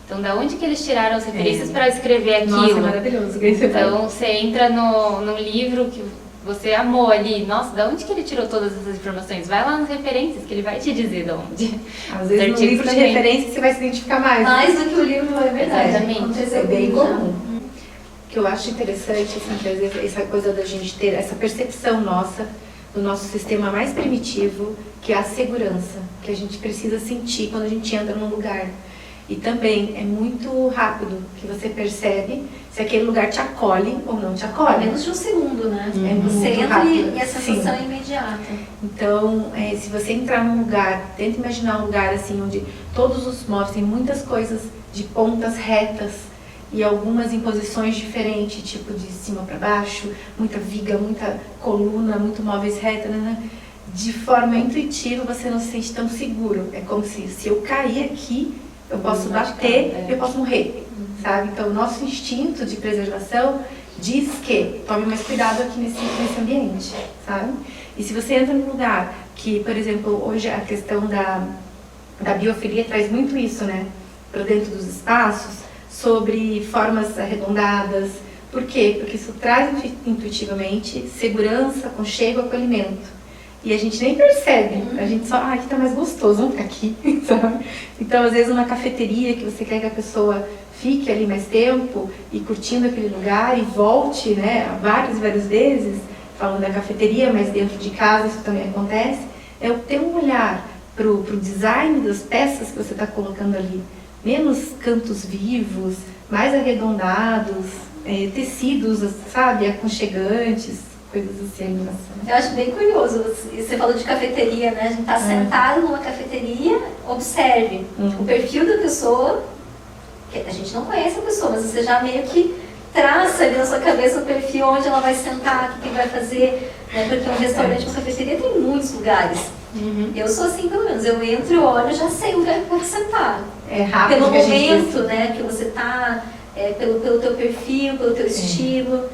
Então, da onde que eles tiraram as referências para escrever aquilo? Nossa, é maravilhoso. Então, você entra num livro que você amou ali. Nossa, da onde que ele tirou todas essas informações? Vai lá nas referências, que ele vai te dizer de onde. Às vezes, no livro de referência, você vai se identificar mais. Mais do que o livro, é verdade. Exatamente. É bem comum. O que eu acho interessante, assim, que às vezes, essa coisa da gente ter essa percepção nossa do nosso sistema mais primitivo, que é a segurança, que a gente precisa sentir quando a gente entra num lugar. E também é muito rápido que você percebe se aquele lugar te acolhe ou não te acolhe. Menos de um segundo, né? Você entra e a sensação é imediata. Então, se você entrar num lugar, tenta imaginar um lugar assim, onde todos os móveis têm muitas coisas de pontas retas, e algumas em posições diferentes, tipo de cima para baixo, muita viga, muita coluna, muito móveis retos, né? De forma intuitiva você não se sente tão seguro. É como se eu cair aqui, eu posso bater, eu posso morrer, sabe? Então, o nosso instinto de preservação diz que tome mais cuidado aqui nesse ambiente, sabe? E se você entra num lugar que, por exemplo, hoje a questão da biofilia traz muito isso, né? Para dentro dos espaços, sobre formas arredondadas. Por quê? Porque isso traz intuitivamente segurança, aconchego, acolhimento. E a gente nem percebe, a gente só, aqui tá mais gostoso, vamos ficar aqui, sabe? Então, às vezes, uma cafeteria que você quer que a pessoa fique ali mais tempo e curtindo aquele lugar e volte, né, várias vezes, falando da cafeteria, mas dentro de casa isso também acontece, é ter um olhar pro design das peças que você está colocando ali, menos cantos vivos, mais arredondados, tecidos, sabe, aconchegantes, coisas assim. Eu acho bem curioso, você falou de cafeteria, né? A gente está sentado numa cafeteria, observe o perfil da pessoa, que a gente não conhece a pessoa, mas você já meio que traça ali na sua cabeça o perfil onde ela vai sentar, o que vai fazer, né? Porque um restaurante, uma cafeteria tem muitos lugares. Eu sou assim, pelo menos, eu entro, eu olho, já sei o lugar que eu vou sentar. É rápido. Pelo momento, né, que você tá, pelo teu perfil, pelo teu estilo.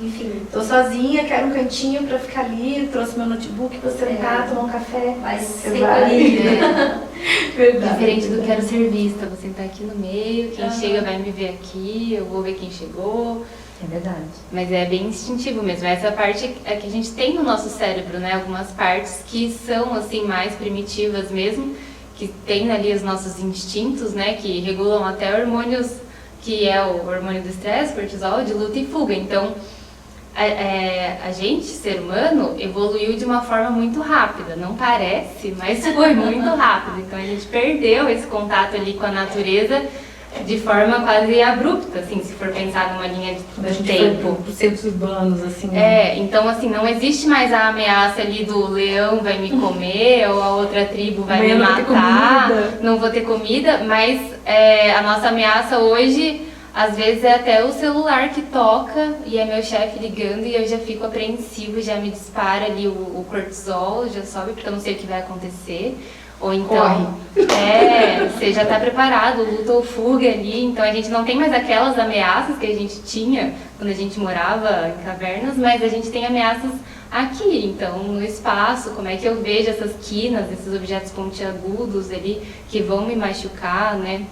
Enfim, tô sozinha, quero um cantinho pra ficar ali, trouxe meu notebook pra sentar, tomar um café. Mas sem ali, né? Verdade. Diferente do quero ser vista, vou sentar aqui no meio, quem chega vai me ver aqui, eu vou ver quem chegou. É verdade. Mas é bem instintivo mesmo. Essa parte é que a gente tem no nosso cérebro, né? Algumas partes que são assim mais primitivas mesmo, que tem ali os nossos instintos, né? Que regulam até hormônios, que é o hormônio do estresse, cortisol, de luta e fuga. Então, a gente, ser humano, evoluiu de uma forma muito rápida. Não parece, mas foi muito rápido. Então a gente perdeu esse contato ali com a natureza de forma quase abrupta, assim, se for pensar numa linha de tempo. Por centros urbanos, assim. Então assim, não existe mais a ameaça ali do leão vai me comer, ou a outra tribo vai me matar, não vou ter comida, mas a nossa ameaça hoje, às vezes, é até o celular que toca e é meu chefe ligando e eu já fico apreensivo, já me dispara ali o cortisol, já sobe porque eu não sei o que vai acontecer. Ou então, você já está preparado, luta ou fuga ali, então a gente não tem mais aquelas ameaças que a gente tinha quando a gente morava em cavernas, mas a gente tem ameaças aqui, então no espaço, como é que eu vejo essas quinas, esses objetos pontiagudos ali que vão me machucar, né?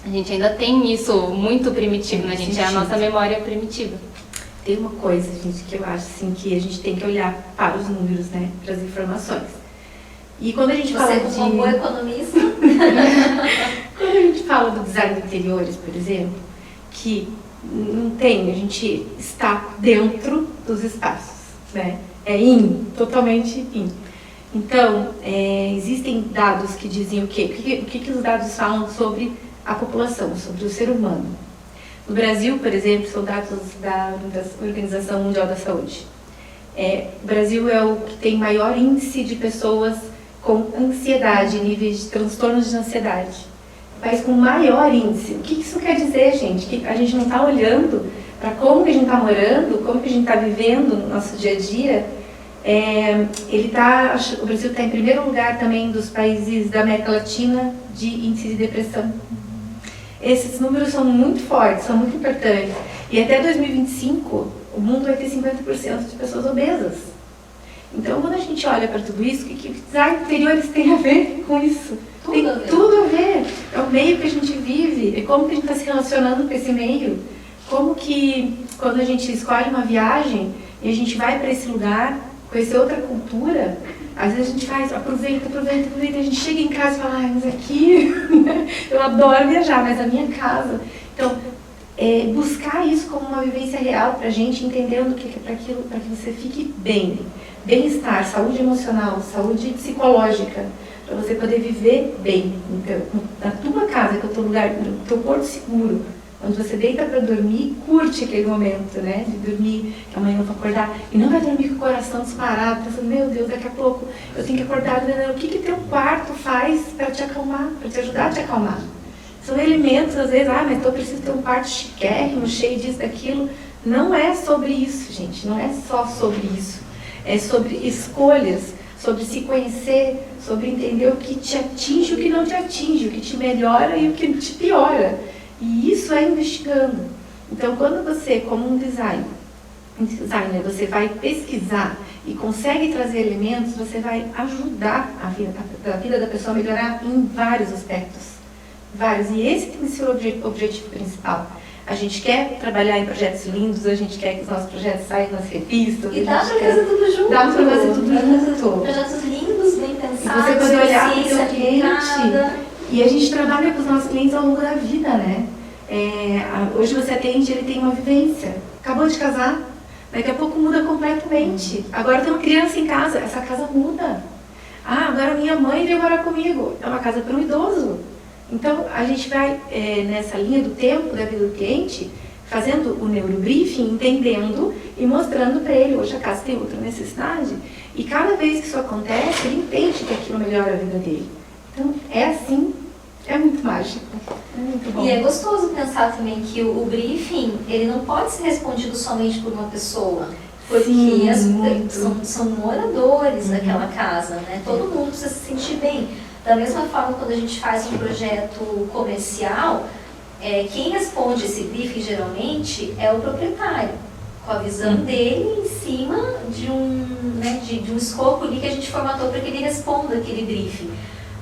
A gente ainda tem isso muito primitivo, né? A gente é a nossa memória primitiva. Tem uma coisa, gente, que eu acho assim, que a gente tem que olhar para os números, né? Para as informações. E quando a gente fala de... uma boa economista. Quando a gente fala do design de interiores, por exemplo, que não tem, a gente está dentro dos espaços, né? Totalmente in. Então, existem dados que dizem o quê? O que os dados falam sobre a população, sobre o ser humano? No Brasil, por exemplo, são dados da Organização Mundial da Saúde. O Brasil é o que tem maior índice de pessoas com ansiedade, níveis de transtornos de ansiedade. O país com maior índice. O que isso quer dizer, gente? Que a gente não está olhando para como que a gente está morando, como que a gente está vivendo no nosso dia a dia. O Brasil está em primeiro lugar também dos países da América Latina de índice de depressão. Esses números são muito fortes, são muito importantes. E até 2025, o mundo vai ter 50% de pessoas obesas. Então, quando a gente olha para tudo isso, o que design de interiores tem a ver com isso? Tem tudo a ver. É o meio que a gente vive, é como que a gente está se relacionando com esse meio. Como que, quando a gente escolhe uma viagem e a gente vai para esse lugar, conhecer outra cultura, às vezes a gente faz, aproveita, a gente chega em casa e fala, mas aqui, eu adoro viajar, mas a minha casa. Então, buscar isso como uma vivência real para a gente, entendendo que é para que você fique bem. Bem-estar, saúde emocional, saúde psicológica, para você poder viver bem. Então, na tua casa, que é o teu lugar, no teu porto seguro, onde você deita para dormir, curte aquele momento, né? De dormir, que amanhã eu vou acordar, e não vai dormir com o coração disparado, pensando, meu Deus, daqui a pouco eu tenho que acordar. O que teu quarto faz para te acalmar, para te ajudar a te acalmar? São elementos, às vezes, mas eu preciso ter um quarto chiquérrimo, cheio disso, daquilo. Não é sobre isso, gente, não é só sobre isso. É sobre escolhas. sobre se conhecer, sobre entender o que te atinge e o que não te atinge, o que te melhora e o que te piora. E isso é investigando. Então, quando você, como um designer, você vai pesquisar e consegue trazer elementos, você vai ajudar a vida da pessoa a melhorar em vários aspectos. Vários. E esse tem que ser o objetivo principal. A gente quer trabalhar em projetos lindos, a gente quer que os nossos projetos saiam nas revistas. E dá pra fazer tudo junto. Dá pra fazer tudo junto. Projetos lindos, bem pensados, e você poder olhar para o seu cliente. aplicada. E a gente trabalha com os nossos clientes ao longo da vida, né? Hoje você atende, ele tem uma vivência. Acabou de casar, daqui a pouco muda completamente. Agora tem uma criança em casa, essa casa muda. Agora minha mãe veio morar comigo. É uma casa para um idoso. Então, a gente vai nessa linha do tempo da vida do cliente, fazendo o neurobriefing, entendendo e mostrando para ele, hoje a casa tem outra necessidade, e cada vez que isso acontece, ele entende que aquilo melhora a vida dele. Então, é assim, é muito mágico, é muito bom. E é gostoso pensar também que o briefing, ele não pode ser respondido somente por uma pessoa, porque são moradores daquela casa, né? Todo mundo precisa se sentir bem. Da mesma forma, quando a gente faz um projeto comercial, quem responde esse briefing geralmente é o proprietário, com a visão dele em cima de um escopo ali que a gente formatou para que ele responda aquele briefing.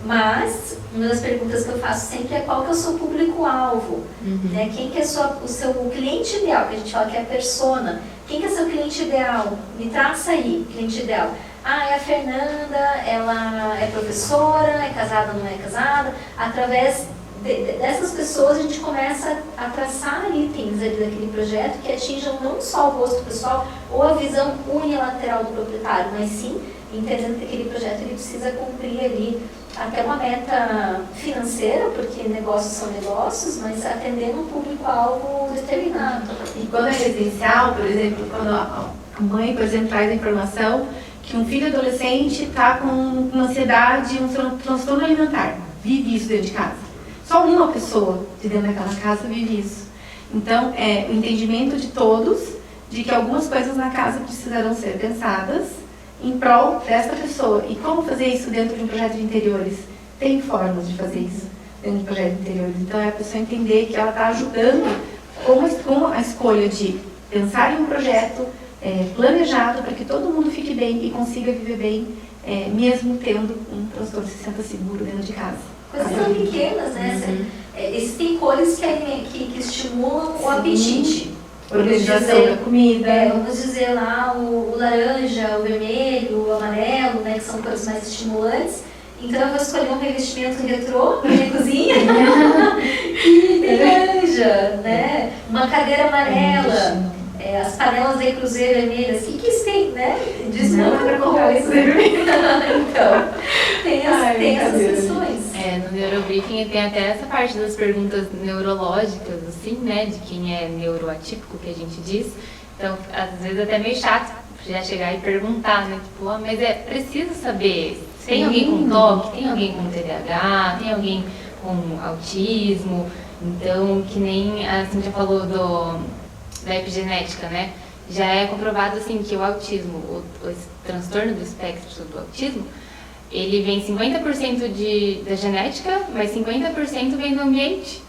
Mas uma das perguntas que eu faço sempre é qual que é o seu público-alvo, né? Quem que é o seu cliente ideal, que a gente fala que é a persona. Quem que é seu cliente ideal? Me traça aí, cliente ideal. É a Fernanda, ela é professora, é casada ou não é casada. Através dessas pessoas a gente começa a traçar itens ali daquele projeto que atinjam não só o gosto pessoal ou a visão unilateral do proprietário, mas sim entendendo que aquele projeto ele precisa cumprir ali até uma meta financeira, porque negócios são negócios, mas atendendo um público-alvo determinado. E quando é residencial, por exemplo, quando a mãe, por exemplo, traz a informação que um filho adolescente está com uma ansiedade, um transtorno alimentar, vive isso dentro de casa. Só uma pessoa de dentro daquela casa vive isso. Então, o entendimento de todos de que algumas coisas na casa precisarão ser pensadas em prol desta pessoa. E como fazer isso dentro de um projeto de interiores? Tem formas de fazer isso dentro de um projeto de interiores. Então, é a pessoa entender que ela está ajudando com a escolha de pensar em um projeto planejado para que todo mundo fique bem e consiga viver bem, mesmo tendo um transtorno, se sinta seguro dentro de casa. Coisas tão pequenas, né? Existem cores que estimulam o apetite. Organização da comida. Vamos dizer lá o laranja, o vermelho, o amarelo, né? Que são cores mais estimulantes. Então eu vou escolher um revestimento retrô na minha cozinha e tem laranja, né? Uma cadeira amarela. As panelas da Cruzeiro vermelhas, o que isso tem, né? Diz muita coisa. Então, tem essas questões. No neurobriefing tem até essa parte das perguntas neurológicas, assim, né? De quem é neuroatípico, que a gente diz. Então, às vezes até meio chato já chegar e perguntar, né? Tipo, mas preciso saber, tem alguém com toque, tem alguém com TDAH, tem alguém com autismo. Então, que nem a Cíntia falou da epigenética, né? Já é comprovado assim que o autismo, o transtorno do espectro do autismo, ele vem 50% da genética, mas 50% vem do ambiente.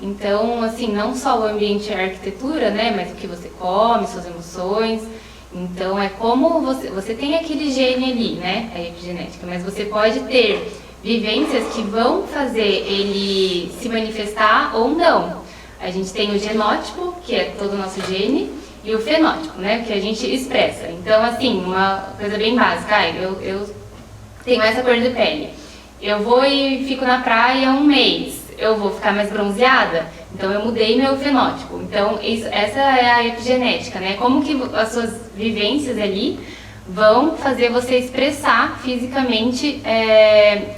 Então, assim, não só o ambiente é a arquitetura, né? Mas o que você come, suas emoções. Então, é como você tem aquele gene ali, né? A epigenética, mas você pode ter vivências que vão fazer ele se manifestar ou não. A gente tem o genótipo, que é todo o nosso gene, e o fenótipo, né, que a gente expressa. Então, assim, uma coisa bem básica, eu tenho essa cor de pele. Eu vou e fico na praia um mês, eu vou ficar mais bronzeada? Então, eu mudei meu fenótipo. Então, essa é a epigenética, né? Como que as suas vivências ali vão fazer você expressar fisicamente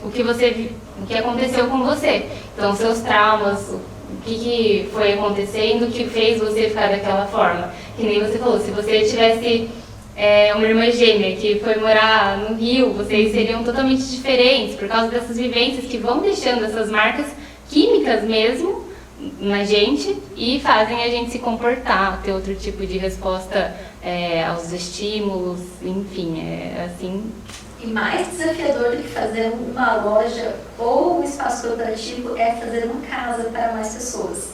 o que aconteceu com você. Então, seus traumas, o que foi acontecendo que fez você ficar daquela forma. Que nem você falou, se você tivesse uma irmã gêmea que foi morar no Rio, vocês seriam totalmente diferentes por causa dessas vivências que vão deixando essas marcas químicas mesmo na gente e fazem a gente se comportar, ter outro tipo de resposta aos estímulos, enfim, assim E mais desafiador do que fazer uma loja ou um espaço corporativo é fazer uma casa para mais pessoas.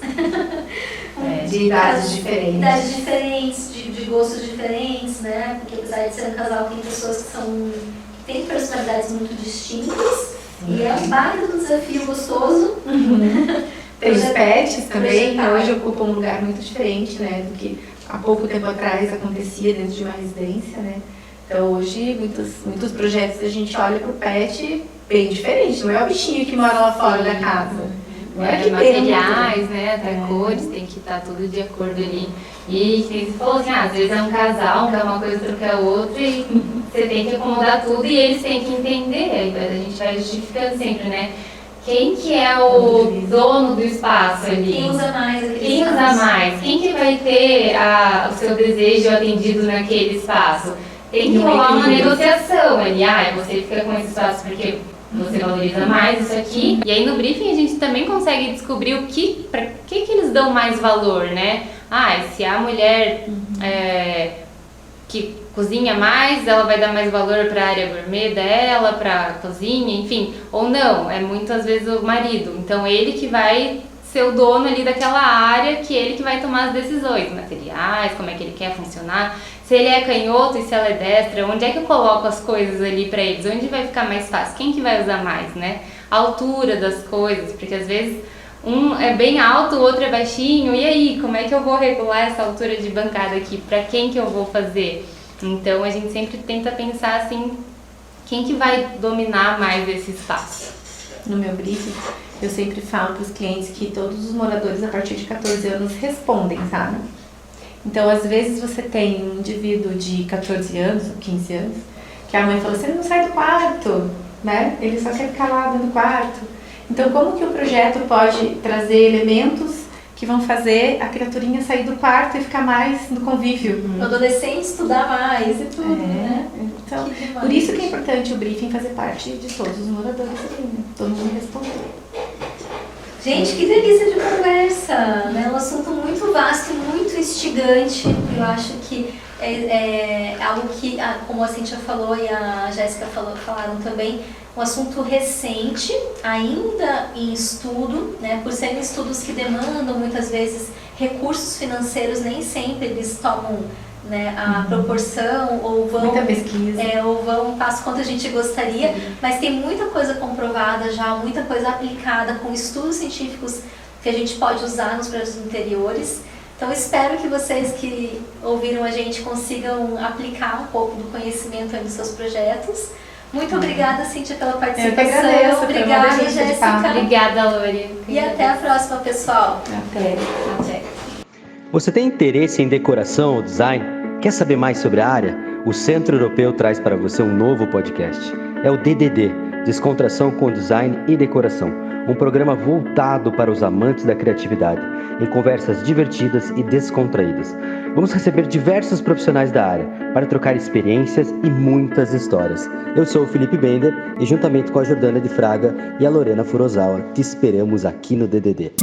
De idades diferentes. Idades diferentes, de gostos diferentes, né? Porque apesar de ser um casal, tem pessoas que têm personalidades muito distintas. E é um baita do desafio gostoso. Tem os pets também, hoje ocupam um lugar muito diferente, né, do que há pouco tempo atrás acontecia dentro de uma residência, né. Então hoje muitos projetos a gente olha para o pet bem diferente, não é o bichinho que mora lá fora da casa. Não é que materiais, né, até cores, tem que estar tudo de acordo ali. E você falou assim, às vezes é um casal, quer uma coisa, outra quer outra, e você tem que acomodar tudo e eles têm que entender. A gente vai justificando sempre, né? Quem que é o dono do espaço ali? Quem usa mais? Quem usa mais? Quem que vai ter o seu desejo atendido naquele espaço? Tem que rolar uma negociação ali. Você fica com esse espaço porque você valoriza mais isso aqui. E aí no briefing a gente também consegue descobrir para que eles dão mais valor, né? Se a mulher que cozinha mais, ela vai dar mais valor para a área gourmet dela, para a cozinha, enfim, ou não, é muitas vezes o marido. Então ele que vai ser o dono ali daquela área, que ele que vai tomar as decisões, materiais, como é que ele quer funcionar, se ele é canhoto e se ela é destra, onde é que eu coloco as coisas ali para eles, onde vai ficar mais fácil, quem que vai usar mais, né? A altura das coisas, porque às vezes um é bem alto, o outro é baixinho, e aí, como é que eu vou regular essa altura de bancada aqui, para quem que eu vou fazer? Então a gente sempre tenta pensar assim, quem que vai dominar mais esse espaço? No meu briefing, eu sempre falo para os clientes que todos os moradores a partir de 14 anos respondem, sabe? Então às vezes você tem um indivíduo de 14 anos ou 15 anos, que a mãe fala assim, ele não sai do quarto, né? Ele só quer ficar lá dentro do quarto. Então como que o projeto pode trazer elementos que vão fazer a criaturinha sair do quarto e ficar mais no convívio. O adolescente estudar mais e tudo, né? Então, por isso que é importante o briefing fazer parte de todos os moradores aqui, né? Todo mundo responder. Gente, que delícia de conversa, né? Um assunto muito vasto e muito instigante. Eu acho que é algo que, como a Cíntia falou e a Jéssica falaram também, um assunto recente, ainda em estudo, né? Por serem estudos que demandam muitas vezes recursos financeiros, nem sempre eles tomam, né, a proporção ou vão muita pesquisa, ou vão passo quanto a gente gostaria, mas tem muita coisa comprovada já, muita coisa aplicada com estudos científicos que a gente pode usar nos projetos interiores. Então espero que vocês que ouviram a gente consigam aplicar um pouco do conhecimento aí nos seus projetos. Muito obrigada, Cíntia, pela participação. Eu que agradeço. Obrigada, Jéssica. Obrigada, Lori. E até a próxima, pessoal. Até. Você tem interesse em decoração ou design? Quer saber mais sobre a área? O Centro Europeu traz para você um novo podcast. É o DDD, Descontração com Design e Decoração. Um programa voltado para os amantes da criatividade, em conversas divertidas e descontraídas. Vamos receber diversos profissionais da área para trocar experiências e muitas histórias. Eu sou o Felipe Bender e juntamente com a Jordana de Fraga e a Lorena Furosawa, te esperamos aqui no DDD.